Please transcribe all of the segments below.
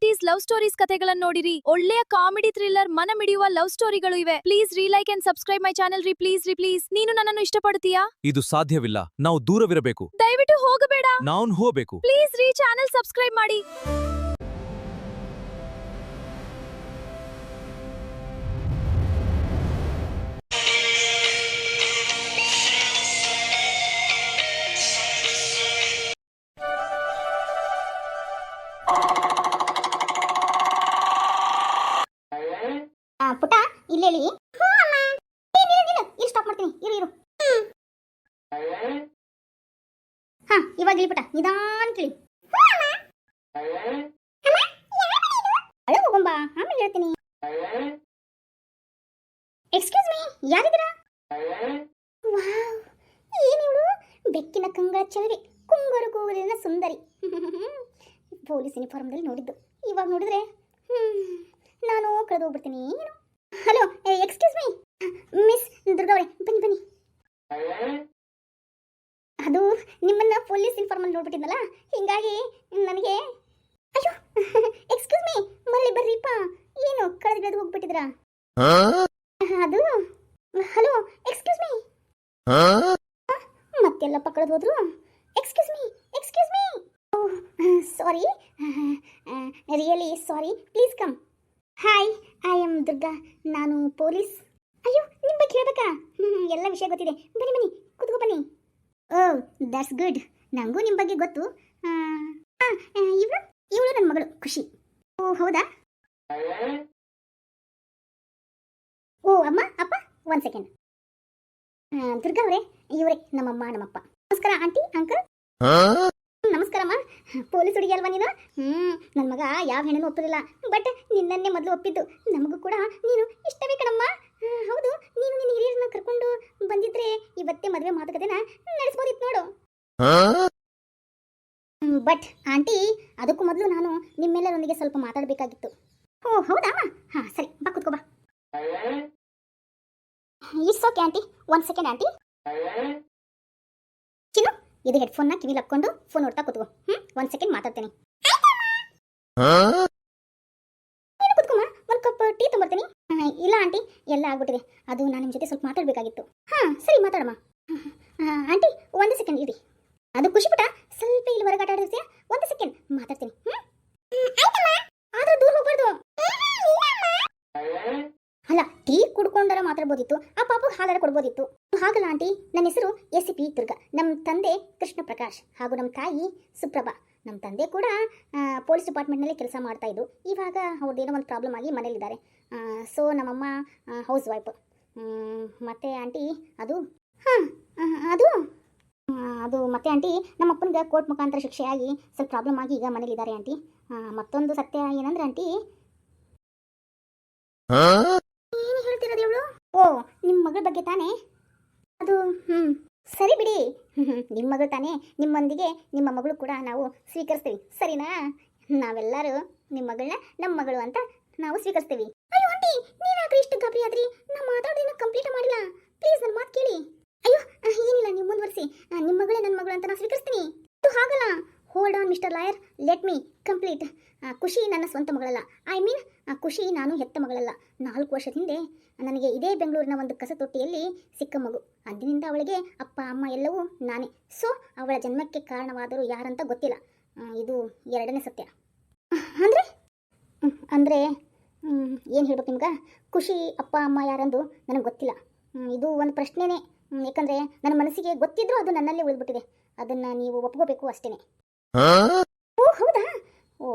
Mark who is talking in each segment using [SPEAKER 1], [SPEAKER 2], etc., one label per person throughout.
[SPEAKER 1] 90s love stories ಕಥೆಗಳನ್ನು ನೋಡಿರಿ. ಒಳ್ಳೆಯ ಕಾಮಿಡಿ ಥ್ರಿಲ್ಲರ್ ಮನ ಮಿಡಿಯುವ ಲವ್ ಸ್ಟೋರಿಗಳು ಇವೆ. Please like and subscribe my channel ರೀ. ಪ್ಲೀಸ್ ನೀನು ನನ್ನನ್ನು ಇಷ್ಟಪಡ್ತೀಯಾ?
[SPEAKER 2] ಇದು ಸಾಧ್ಯವಿಲ್ಲ. ನಾವು ದೂರವಿರಬೇಕು.
[SPEAKER 1] ದಯವಿಟ್ಟು ಹೋಗಬೇಡ.
[SPEAKER 2] ನಾವು ಹೋಗಬೇಕು.
[SPEAKER 1] ಪ್ಲೀಸ್ ಚಾನೆಲ್ ಸಬ್ಸ್ಕ್ರೈಬ್ ಮಾಡಿ.
[SPEAKER 3] ಪುಟ ಇಲ್ಲೇಳಿ. ಇಲ್ಲಿ ಸ್ಟಾಪ್ ಮಾಡ್ತೀನಿ. ಇರು ಹಾ, ಇವಾಗ ಇಳಿ ಪುಟ, ನಿಧಾನ ಕೇಳಿ. ಅಳೆ ಹೋಗೊಂಬ, ಆಮೇಲೆ ಹೇಳ್ತೀನಿ. ಎಕ್ಸ್ಕ್ಯೂಸ್ ಮೀ, ಯಾರಿದ್ದೀರಾ? ವಾವ್, ಏನಿವಳು ಬೆಕ್ಕಿನ ಕಂಗಳ ಚಲರಿ, ಕುಂಗರು ಕೂದಲಿನ ಸುಂದರಿ. ಪೊಲೀಸ್ ಯೂನಿಫಾರ್ಮ್ದಲ್ಲಿ ನೋಡಿದ್ದು, ಇವಾಗ ನೋಡಿದ್ರೆ ನಾನು ಕಳೆದು ಹೋಗ್ಬಿಡ್ತೀನಿ. ಏನು? ಹಲೋ, ಎಕ್ಸ್ಕ್ಯೂಸ್ ಮೀ, ಮಿಸ್ ದುರ್ಗಾವಳೆ, ಬನ್ನಿ. ಅದು ನಿಮ್ಮನ್ನ ಪೊಲೀಸ್ ಇನ್ಫಾರ್ಮಲ್ಲಿ ನೋಡ್ಬಿಟ್ಟಿದ್ನಲ್ಲ, ಹಿಂಗಾಗಿ ನನಗೆ ಅಯ್ಯೋ ಎಕ್ಸ್ಕ್ಯೂಸ್ ಮೀ, ಮರಳಿ ಬರ್ರಿಪ್ಪ. ಏನು ಕಳೆದು ಹೋಗ್ಬಿಟ್ಟಿದ್ರಾ? ಅದು ಹಲೋ, ಎಕ್ಸ್ಕ್ಯೂಸ್ ಮೀ, ಮತ್ತೆಲ್ಲಪ್ಪ ಕಳೆದು ಹೋದ್ರು. Excuse me sorry, really sorry, please come. Hi, I am Durga, ನಾನು ಪೊಲೀಸ್. ಅಯ್ಯೋ, ನಿಮ್ಮ ಬಗ್ಗೆ ಹೇಳ್ಬೇಕಾ? ಎಲ್ಲ ವಿಷಯ ಗೊತ್ತಿದೆ. ಬನ್ನಿ ಕೂತ್ಕೋ ಬನ್ನಿ. ಓ, ದಟ್ಸ್ ಗುಡ್. ನನಗೂ ನಿಮ್ಮ ಬಗ್ಗೆ ಗೊತ್ತು. ಇವಳು ನನ್ನ ಮಗಳು ಖುಷಿ. ಓ ಹೌದಾ? ಓ ಅಮ್ಮ ಅಪ್ಪ, 1 ಸೆಕೆಂಡ್. ದುರ್ಗಾ ಅವರೇ, ಇವರೇ ನಮ್ಮಮ್ಮ ನಮ್ಮಪ್ಪ. ನಮಸ್ಕಾರ ಆಂಟಿ, ಅಂಕಲ್. ನಮಸ್ಕಾರಮ್ಮ. ಪೊಲೀಸ್ ಹುಡುಗಿ ಅಲ್ವಾ ನೀನು? ನನ್ನ ಮಗ ಯಾವ ಹೆಣ್ಣನ್ನು ಒಪ್ಪಲಿಲ್ಲ, ಬಟ್ ನಿನ್ನನ್ನೇ ಮೊದಲು ಒಪ್ಪಿದ್ದು. ನಮಗೂ ಕೂಡ ನೀನು ಇಷ್ಟವೇ ಕಣಮ್ಮ. ಹೌದು, ನೀನು ನಿನ್ನ ಹಿರಿಯರನ್ನ ಕರ್ಕೊಂಡು ಬಂದಿದ್ರೆ ಇವತ್ತೇ ಮದುವೆ ಮಾತುಕತೆನ ನಡೆಸ್ಬೋದಿತ್ತು ನೋಡು. ಬಟ್ ಆಂಟಿ, ಅದಕ್ಕೂ ಮೊದಲು ನಾನು ನಿಮ್ಮೆಲ್ಲರೊಂದಿಗೆ ಸ್ವಲ್ಪ ಮಾತಾಡಬೇಕಾಗಿತ್ತು. ಓ ಹೌದಾ? ಹಾಂ ಸರಿ, ಬಾ ಕೂತ್ಕೋ ಬಾ. It's okay aunty. 1 second aunty. Chinnu, ಇದು ಹೆಡ್ಫೋನ್ನ ಕಿವಿಲಿ ಹಾಕ್ಕೊಂಡು ಫೋನ್ ನೋಡ್ತಾ ಕೂತ್ಕೋ. 1 ಸೆಕೆಂಡ್ ಮಾತಾಡ್ತೀನಿ. ನೀನು ಕೂತ್ಕೊಮ್ಮ, 1 ಕಪ್ ಟೀ ತೊಗೊಂಬರ್ತೀನಿ. ಇಲ್ಲ ಆಂಟಿ, ಎಲ್ಲ ಆಗ್ಬಿಟ್ಟಿದೆ. ಅದು ನಾನು ನಿಮ್ಮ ಜೊತೆ ಸ್ವಲ್ಪ ಮಾತಾಡಬೇಕಾಗಿತ್ತು. ಹಾಂ ಸರಿ, ಮಾತಾಡಮ್ಮ. ಆಂಟಿ 1 ಸೆಕೆಂಡ್ ಇರಿ. ಅದು ಖುಷಿ ಪುಟ, ಸ್ವಲ್ಪ ಇಲ್ಲಿ ಹೊರಗೆ ಆಟ ಆಡಿರ್ತೀಯಾ? 1 ಸೆಕೆಂಡ್ ಮಾತಾಡ್ತೀನಿ. ಆದ್ರೆ ದೂರ ಹೋಗ್ಬಾರ್ದು. ಅಲ್ಲ, ಟೀ ಕುಡ್ಕೊಂಡಾರ ಮಾತಾಡ್ಬೋದಿತ್ತು, ಆ ಪಾಪು ಹಾಲಾರ ಕೊಡ್ಬೋದಿತ್ತು. ಹಾಗಲ್ಲ ಆಂಟಿ, ನನ್ನ ಹೆಸರು ACP ದುರ್ಗಾ. ನಮ್ಮ ತಂದೆ ಕೃಷ್ಣ ಪ್ರಕಾಶ್ ಹಾಗೂ ನಮ್ಮ ತಾಯಿ ಸುಪ್ರಭಾ. ನಮ್ಮ ತಂದೆ ಕೂಡ ಪೊಲೀಸ್ ಡಿಪಾರ್ಟ್ಮೆಂಟ್ನಲ್ಲಿ ಕೆಲಸ ಮಾಡ್ತಾ ಇದ್ದು, ಇವಾಗ ಅವ್ರದ್ದೇನೋ ಒಂದು ಪ್ರಾಬ್ಲಮ್ ಆಗಿ ಮನೇಲಿದ್ದಾರೆ. ಸೊ ನಮ್ಮಮ್ಮ ಹೌಸ್ ವೈಫ್. ಮತ್ತೆ ಆಂಟಿ ಅದು ಮತ್ತೆ ಆಂಟಿ, ನಮ್ಮ ಅಪ್ಪನಿಗೆ ಕೋರ್ಟ್ ಮುಖಾಂತರ ಶಿಕ್ಷೆ ಆಗಿ ಸ್ವಲ್ಪ ಪ್ರಾಬ್ಲಮ್ ಆಗಿ ಈಗ ಮನೇಲಿದ್ದಾರೆ ಆಂಟಿ. ಮತ್ತೊಂದು ಸತ್ಯ ಏನಂದ್ರೆ ಆಂಟಿ, ಏನು ಹೇಳ್ತಿರೋದು ಇವಳು? ಓ, ನಿಮ್ಮ ಮಗಳ ಬಗ್ಗೆ ತಾನೇ ಅದು? ಸರಿ ಬಿಡಿ, ನಿಮ್ಮ ಮಗಳು ತಾನೇ, ನಿಮ್ಮೊಂದಿಗೆ ನಿಮ್ಮ ಮಗಳು ಕೂಡ ನಾವು ಸ್ವೀಕರಿಸ್ತೀವಿ, ಸರಿನಾ? ನಾವೆಲ್ಲರೂ ನಿಮ್ಮ ಮಗಳನ್ನ ನಮ್ಮ ಮಗಳು ಅಂತ ನಾವು ಸ್ವೀಕರಿಸ್ತೀವಿ. ಅಯ್ಯೋ ಆಂಟಿ, ನೀವ್ಯಾಕ್ರಿ ಇಷ್ಟು ಗಾಬರಿ ಆದ್ರಿ? ನಾ ಮಾತಾಡೋದನ್ನ ಕಂಪ್ಲೀಟ್ ಮಾಡಿಲ್ಲ. ಪ್ಲೀಸ್ ನನ್ನ ಮಾತು ಕೇಳಿ. ಅಯ್ಯೋ ಏನಿಲ್ಲ, ನೀವು ಮುಂದುವರಿಸಿ. ನಿಮ್ಮ ಮಗಳೇ ನನ್ನ ಮಗಳು ಅಂತ ನಾನು ಸ್ವೀಕರಿಸ್ತೀನಿ. ಇದು ಹಾಗಲ್ಲ. Hold on mister lawyer, let me complete. ಖುಷಿ ನನ್ನ ಸ್ವಂತ ಮಗಳಲ್ಲ. ಐ ಮೀನ್, ಖುಷಿ ನಾನು ಹೆತ್ತ ಮಗಳಲ್ಲ. 4 ವರ್ಷದ ಹಿಂದೆ ನನಗೆ ಇದೇ ಬೆಂಗಳೂರಿನ ಒಂದು ಕಸತೊಟ್ಟಿಯಲ್ಲಿ ಸಿಕ್ಕ ಮಗು. ಅಂದಿನಿಂದ ಅವಳಿಗೆ ಅಪ್ಪ ಅಮ್ಮ ಎಲ್ಲವೂ ನಾನೇ. ಸೊ ಅವಳ ಜನ್ಮಕ್ಕೆ ಕಾರಣವಾದರೂ ಯಾರಂತ ಗೊತ್ತಿಲ್ಲ. ಇದು 2ನೇ ಸತ್ಯ. ಅಂದರೆ ಏನು ಹೇಳ್ಬೇಕು ನಿಮ್ಗೆ? ಖುಷಿ ಅಪ್ಪ ಅಮ್ಮ ಯಾರಂದು ನನಗೆ ಗೊತ್ತಿಲ್ಲ. ಇದು ಒಂದು ಪ್ರಶ್ನೆನೇ. ಯಾಕಂದರೆ ನನ್ನ ಮನಸ್ಸಿಗೆ ಗೊತ್ತಿದ್ರೂ ಅದು ನನ್ನಲ್ಲೇ ಉಳಿದ್ಬಿಟ್ಟಿದೆ. ಅದನ್ನು ನೀವು ಒಪ್ಕೋಬೇಕು ಅಷ್ಟೇ. ಓ ಹೌದಾ? ಓ,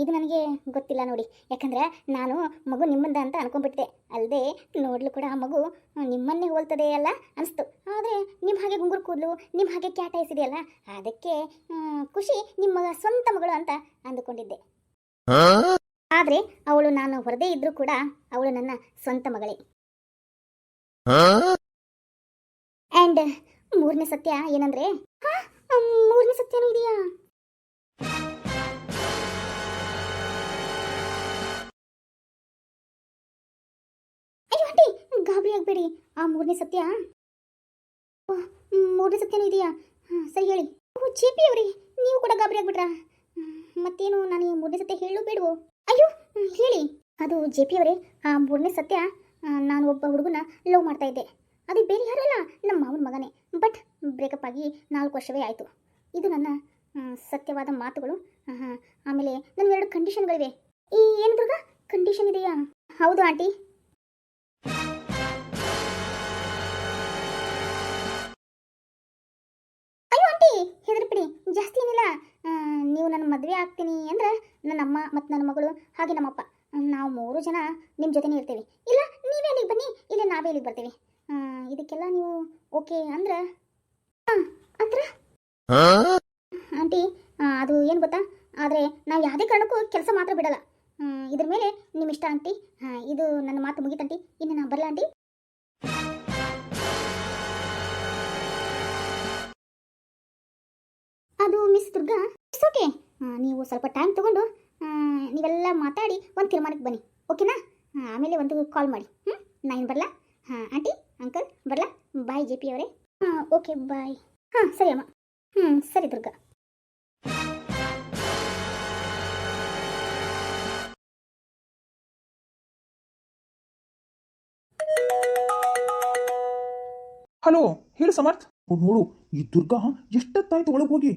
[SPEAKER 3] ಇದು ನನಗೆ ಗೊತ್ತಿಲ್ಲ ನೋಡಿ. ಯಾಕಂದರೆ ನಾನು ಮಗು ನಿಮ್ಮಂದ ಅಂತ ಅನ್ಕೊಂಡ್ಬಿಟ್ಟಿದೆ. ಅಲ್ಲದೆ ನೋಡಲು ಕೂಡ ಆ ಮಗು ನಿಮ್ಮನ್ನೇ ಹೋಲ್ತದೆ ಅಲ್ಲ ಅನಿಸ್ತು. ಆದರೆ ನಿಮ್ಮ ಹಾಗೆ ಗುಂಗುರು ಕೂದಲು, ನಿಮ್ಮ ಹಾಗೆ ಕ್ಯಾಟ ಹೆಸರಿದೆಯಲ್ಲ, ಅದಕ್ಕೆ ಖುಷಿ ನಿಮ್ಮ ಸ್ವಂತ ಮಗಳು ಅಂತ ಅಂದುಕೊಂಡಿದ್ದೆ. ಆದರೆ ಅವಳು ನಾನು ಹೊರದೇ ಇದ್ರೂ ಕೂಡ ಅವಳು ನನ್ನ ಸ್ವಂತ ಮಗಳೇ. ಆ್ಯಂಡ್ 3ನೇ ಸತ್ಯ ಏನಂದರೆ, 3ನೇ ಸತ್ಯನೂ ಇದೆಯಾ? ಗಾಬರಿ ಆಗಬೇಡಿ. ಆ 3ನೇ ಸತ್ಯ, 3ನೇ ಸತ್ಯನೂ ಇದೆಯಾ? ಸರಿ ಹೇಳಿ. ಓ JP ಅವರೇ, ನೀವು ಕೂಡ ಗಾಬರಿ ಆಗ್ಬಿಟ್ರಾ? ಮತ್ತೇನು, ನಾನು 3ನೇ ಸತ್ಯ ಹೇಳು ಬೇಡವೋ? ಅಯ್ಯೋ ಹೇಳಿ. ಅದು ಜೆ ಪಿ ಅವರೇ, ಆ ಮೂರನೇ ಸತ್ಯ, ನಾನು ಒಬ್ಬ ಹುಡುಗನ ಲವ್ ಮಾಡ್ತಾ ಇದ್ದೆ. ಅದು ಬೇರೆ ಯಾರೂ ಅಲ್ಲ, ನಮ್ಮ ಮಾವನ ಮಗನೇ. ಬಟ್ ಬ್ರೇಕಪ್ ಆಗಿ 4 ವರ್ಷವೇ ಆಯಿತು. ಇದು ನನ್ನ ಸತ್ಯವಾದ ಮಾತುಗಳು. ಆಮೇಲೆ ನನ್ನ 2 ಕಂಡೀಷನ್ಗಳಿವೆ. ಏನು ದುರ್ಗ, ಕಂಡೀಷನ್ ಇದೆಯಾ? ಹೌದು ಆಂಟಿ. ಅಯ್ಯೋ ಆಂಟಿ, ಹೆದರ್ಬಿಡಿ, ಜಾಸ್ತಿ ಏನಿಲ್ಲ. ನೀವು ನನ್ನ ಮದುವೆ ಆಗ್ತೀನಿ ಅಂದ್ರೆ ನನ್ನ ಅಮ್ಮ ಮತ್ತು ನನ್ನ ಮಗಳು ಹಾಗೆ ನಮ್ಮಪ್ಪ, ನಾವು 3 ಜನ ನಿಮ್ಮ ಜೊತೆನೇ ಇರ್ತೀವಿ. ಇಲ್ಲ ನೀವೇ ಅಲ್ಲಿಗೆ ಬನ್ನಿ, ಇಲ್ಲ ನಾವೇ ಇಲ್ಲಿಗೆ ಬರ್ತೀವಿ. ಇದಕ್ಕೆಲ್ಲ ನೀವು ಓಕೆ ಅಂದ್ರೆ ಅಂದ್ರೆ ಆಂಟಿ, ಅದು ಏನು ಗೊತ್ತಾ, ಆದರೆ ನಾವು ಯಾವುದೇ ಕಾರಣಕ್ಕೂ ಕೆಲಸ ಮಾತ್ರ ಬಿಡಲ್ಲ. ಇದ್ರ ಮೇಲೆ ನಿಮ್ಮ ಇಷ್ಟ ಆಂಟಿ. ಇದು ನನ್ನ ಮಾತು ಮುಗಿತಂಟಿ, ಇನ್ನು ನಾನು ಬರಲ್ಲ ಆಂಟಿ. ಅದು ಮಿಸ್ ದುರ್ಗಾ, ಇಟ್ಸ್ ಓಕೆ. ನೀವು ಸ್ವಲ್ಪ ಟೈಮ್ ತಗೊಂಡು ನೀವೆಲ್ಲ ಮಾತಾಡಿ ಒಂದು ತೀರ್ಮಾನಕ್ಕೆ ಬನ್ನಿ, ಓಕೆನಾ? ಆಮೇಲೆ ಒಂದು ಕಾಲ್ ಮಾಡಿ. ನಾನು ಬರಲಾ? ಆಂಟಿ, ಅಂಕಲ್ ಬರಲಾ? ಬಾಯ್ ಜೆ ಪಿ ಅವರೇ. Okay bye. ಸರಿ ಅಮ್ಮ. ಸರಿ ದುರ್ಗಾ.
[SPEAKER 4] ಹಲೋ, ಹೇಳು ಸಮರ್ಥ್. ನೋಡು, ಈ ದುರ್ಗಾ ಎಷ್ಟೊತ್ತಾಯ್ತು ಒಳಗೆ ಹೋಗಿ.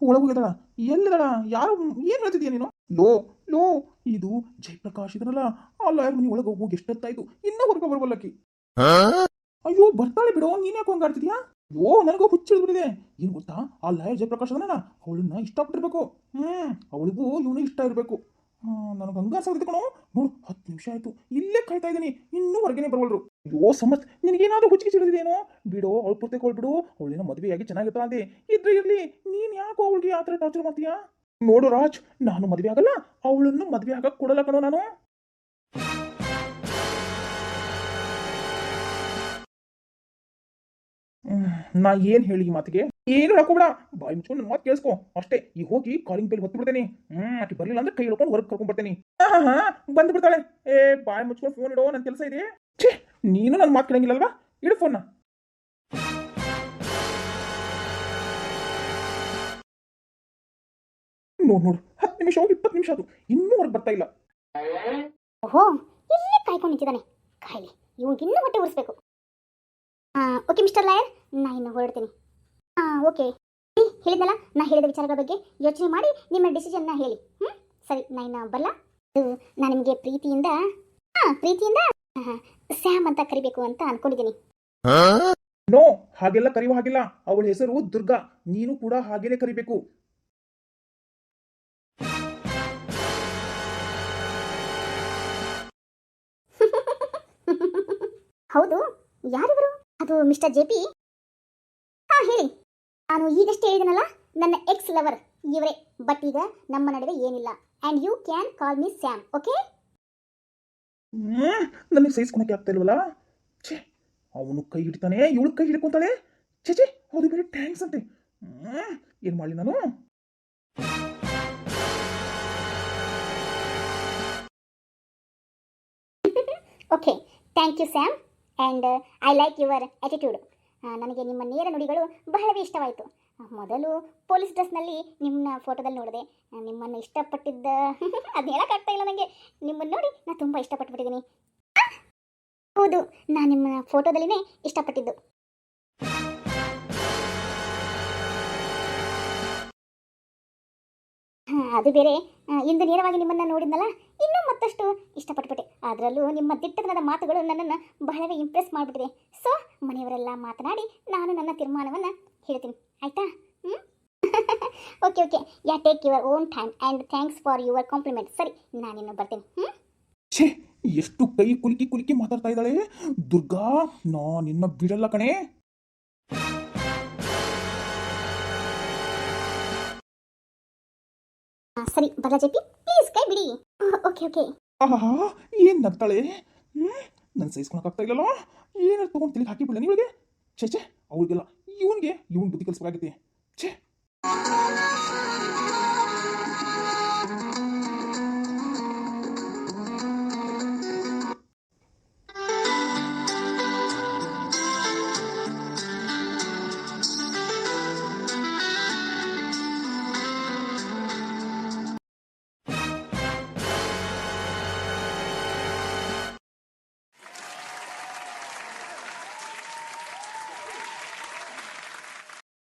[SPEAKER 4] ಒಳಗೆ ಹೋಗಿದಾಳ? ಎಲ್ಲಿದಾಳ? ಯಾರು ಏನು ಹೇಳ್ತಿದ್ಯಾ ನೀನು? ಲೋ ಲೋ, ಇದು ಜಯಪ್ರಕಾಶ್ ಇದರಲ್ಲ, ಆ ಲಾಯರ್ ಮನೆ ಒಳಗೆ ಹೋಗಿ ಎಷ್ಟೊತ್ತಾಯ್ತು, ಇನ್ನೂ ಹೊರಗೆ ಬರ್ಬಲ್ಲಕ್ಕಿ. ಅಯ್ಯೋ ಬರ್ತಾಳೆ ಬಿಡೋ, ನೀನ್ ಯಾಕೆ ಹಂಗ ಆಡ್ತಿದ್ಯಾ? ಅಯ್ಯೋ ನನಗೂ ಹುಚ್ಚಿಡ್ಬಿಟ್ಟಿದೆ. ಏನ್ ಗೊತ್ತಾ, ಆ ಲಾಯರ್ ಜಯಪ್ರಕಾಶ್ ಅದನ್ನ, ಅವಳನ್ನ ಇಷ್ಟಪಟ್ಟಿರ್ಬೇಕು. ಅವಳಿಗೂ ಇವನು ಇಷ್ಟ ಇರಬೇಕು. ನನಗೆ ಹಂಗ ಅನ್ಸೋದಿದೆ ಕಣೋ. ನೋಡು, 10 ನಿಮಿಷ ಆಯ್ತು, ಇಲ್ಲೇ ಕಾಯ್ತಾ ಇದ್ದೀನಿ, ಇನ್ನೂ ಹೊರಗೇನೆ ಬರವಲ್ರು. ಅಯ್ಯೋ ಸಮರ್ಥ್, ನಿನಗೇನಾದ್ರೂ ಹುಚ್ಚಿಗೆ ಚಿಡಿದೇನೋ? ಬಿಡೋ, ಅವಳು ಪೂರ್ತಿ ಕೊಳ್ಬಿಡು. ಅವಳೇನೋ ಮದುವೆಯಾಗಿ ಚೆನ್ನಾಗಿರ್ತಾ ಅಂದೆ, ಇದ್ರೆ ಇರ್ಲಿ, ನೀನ್ ಯಾಕೋ ಅವಳಿಗೆ ಆ ಥರ ಟಾರ್ಚರ್ ಮಾಡ್ತೀಯಾ? ನೋಡು ರಾಜ್, ನಾನು ಮದುವೆ ಆಗಲ್ಲ, ಅವಳನ್ನು ಮದುವೆ ಆಗಕ್ಕೆ ಕೊಡಲ್ಲ ಕಣೋ ನಾನು. ನಾ ಏನ್ ಹೇಳಿ ಈ ಮಾತಿಗೆ? ಏನು ಹಾಕೋಬೇಡ, ಬಾಯಿ ಮುಚ್ಕೊಂಡು ನನ್ನ ಮಾತು ಕೇಳಿಸ್ಕೊ ಅಷ್ಟೇ. ಈಗ ಹೋಗಿ ಕಾಲಿಂಗ್ ಬೆಲ್ ಹೊತ್ಬಿಡ್ತೇನೆ. ಆಕೆ ಬರ್ಲಿಲ್ಲ ಅಂದ್ರೆ ಕೈ ಹಿಡ್ಕೊಂಡು ಹೊರಗೆ ಕರ್ಕೊಂಡ್ ಬರ್ತೇನೆ. ಬಂದು ಬಿಡ್ತಾಳೆ. ಬಾಯಿ ಮುಚ್ಕೊಂಡು ಫೋನ್ ಇಡೋ, ನನ್ನ ಕೆಲಸ ಇದೆ. ಛೇ, ನೀನು ನನ್ನ ಮಾತು ಕೇಳಂಗಿಲ್ಲಲ್ವಾ? ಇಡು ಫೋನ್ನ. ನೋಡು 10 ನಿಮಿಷ ಹೋಗಿ 20 ನಿಮಿಷ ಆಯ್ತು, ಇನ್ನೂ ಹೊರಗೆ ಬರ್ತಾ ಇಲ್ಲ.
[SPEAKER 3] ಓಹೋ, ಇಲ್ಲೇ ಕಾಯ್ಕೊಂಡು ನಿಂತಿದ್ದಾನೆ. ಕಾಯ್ಲಿ, ಇವಾಗ ಇನ್ನೂ ಹೊಟ್ಟೆ ಉರಿಸ್ಬೇಕು. ಓಕೆ ಮಿಸ್ಟರ್ ಲಾಯರ್, ನಾ ಇನ್ನು ಹೊರಡ್ತೀನಿ. ಓಕೆ, ಹೇಳಿದ್ನಲ್ಲ, ನಾ ಹೇಳಿದ ವಿಚಾರಗಳ ಬಗ್ಗೆ ಯೋಚನೆ ಮಾಡಿ ನಿಮ್ಮ ಡಿಸಿಷನ್ನ ಹೇಳಿ. ಸರಿ, ನಾ ಇನ್ನು ಬರಲ್ಲ. ಅದು ನಾನು ನಿಮಗೆ ಪ್ರೀತಿಯಿಂದ ಸ್ಯಾಮ್ ಅಂತ ಕರಿಬೇಕು ಅಂತ ಅನ್ಕೊಂಡಿದ್ದೀನಿ.
[SPEAKER 4] ನೋ, ಹಾಗೆಲ್ಲ ಕರೆಯುವ ಹಾಗಿಲ್ಲ. ಅವಳ ಹೆಸರು ದುರ್ಗಾ, ನೀನು ಕೂಡ ಹಾಗೇನೆ ಕರಿಬೇಕು.
[SPEAKER 3] ಹೌದು, ಯಾರಿವರು? ಅದು ಮಿಸ್ಟರ್ ಜೆ ಪಿ. ಹೇಳಿ. ನಾನು ಈಗಷ್ಟೇ ಹೇಳಿದನಲ್ಲ, ನನ್ನ ಎಕ್ಸ್ ಲವರ್ ಇವರೇ. ಬಟ್ ಈಗ ನಮ್ಮ ನಡುವೆ ಏನಿಲ್ಲ. And you can call me Sam, okay?
[SPEAKER 4] ನನಗೆ ಸಹಿಸ್ಕೊಳಕ್ಕೆ ಆಗ್ತಾ ಇಲ್ವಲ್ಲ. ಛೇ, ಅವನು ಕೈ ಹಿಡಿತಾನೆ, ಇವಳು ಕೈ ಹಿಡ್ಕೊಂತಾಳೆ. ಛೇ, ಹೌದು ಬೇರೆ, ಥ್ಯಾಂಕ್ಸ್ ಅಂತೆ. ಏನು ಮಾಡಲಿ ನಾನು?
[SPEAKER 3] Okay, thank you Sam, and I like your attitude. ನನಗೆ ನಿಮ್ಮ ನೇರ ನುಡಿಗಳು ಬಹಳವೇ ಇಷ್ಟವಾಯಿತು. ಮೊದಲು ಪೊಲೀಸ್ ಡ್ರೆಸ್ನಲ್ಲಿ ನಿಮ್ಮ ಫೋಟೋದಲ್ಲಿ ನೋಡಿದೆ, ನಿಮ್ಮನ್ನು ಇಷ್ಟಪಟ್ಟಿದ್ದ ಅದು ಹೇಳೋಕ್ಕಾಗ್ತಾ ಇಲ್ಲ ನನಗೆ. ನಿಮ್ಮನ್ನು ನೋಡಿ ನಾನು ತುಂಬ ಇಷ್ಟಪಟ್ಟುಬಿಟ್ಟಿದ್ದೀನಿ. ಹೌದು, ನಾನು ನಿಮ್ಮ ಫೋಟೋದಲ್ಲಿನೇ ಇಷ್ಟಪಟ್ಟಿದ್ದು. ಅದು ಬೇರೆ, ಇಂದು ನೇರವಾಗಿ ನಿಮ್ಮನ್ನು ನೋಡಿದ್ನಲ್ಲ, ಇನ್ನೂ ಮತ್ತಷ್ಟು ಇಷ್ಟಪಟ್ಬಿಟ್ಟೆ. ಅದರಲ್ಲೂ ನಿಮ್ಮ ದಿಟ್ಟತನದ ಮಾತುಗಳು ನನ್ನನ್ನು ಬಹಳವೇ ಇಂಪ್ರೆಸ್ ಮಾಡಿಬಿಟ್ಟಿದೆ. ಸೊ ಮನೆಯವರೆಲ್ಲ ಮಾತನಾಡಿ ನಾನು ನನ್ನ ತೀರ್ಮಾನವನ್ನು ಹೇಳ್ತೀನಿ, ಆಯಿತಾ? Okay, yeah, take your own time and thanks for your compliment. ಸರಿ, ನಾನಿನ್ನು ಬರ್ತೀನಿ.
[SPEAKER 4] ಛೇ, ಎಷ್ಟು ಕೈ ಕುಲುಕಿ ಮಾತಾಡ್ತಾ ಇದ್ದಾಳೆ ದುರ್ಗಾ. ನಾ ನಿನ್ನ ಬಿಡಲ್ಲ ಕಣೆ.
[SPEAKER 3] ಸರಿ, ಬರಲಾ ಜೆ ಪಿ, ಪ್ಲೀಸ್ ಕೈ ಬಿಡಿ. ಓಕೆ.
[SPEAKER 4] ಏನ್ ನಗ್ತಾಳೆ? ನನ್ನ ಸಹಿಸ್ಕೊಳಕ್ಕಾಗ್ತಾ ಇಲ್ಲಲ್ಲ. ಏನಾರು ತಗೊಂಡು ತಿಳಿ ಹಾಕಿ ಬಿಡಲ್ಲ ಇವಳಿಗೆ. ಛೇ, ಅವಳಿಗೆಲ್ಲ ಇವನ್ ಬುದ್ಧಿ ಕಲಿಸ್ಬೇಕಾಗತ್ತೆ. ಛೇ.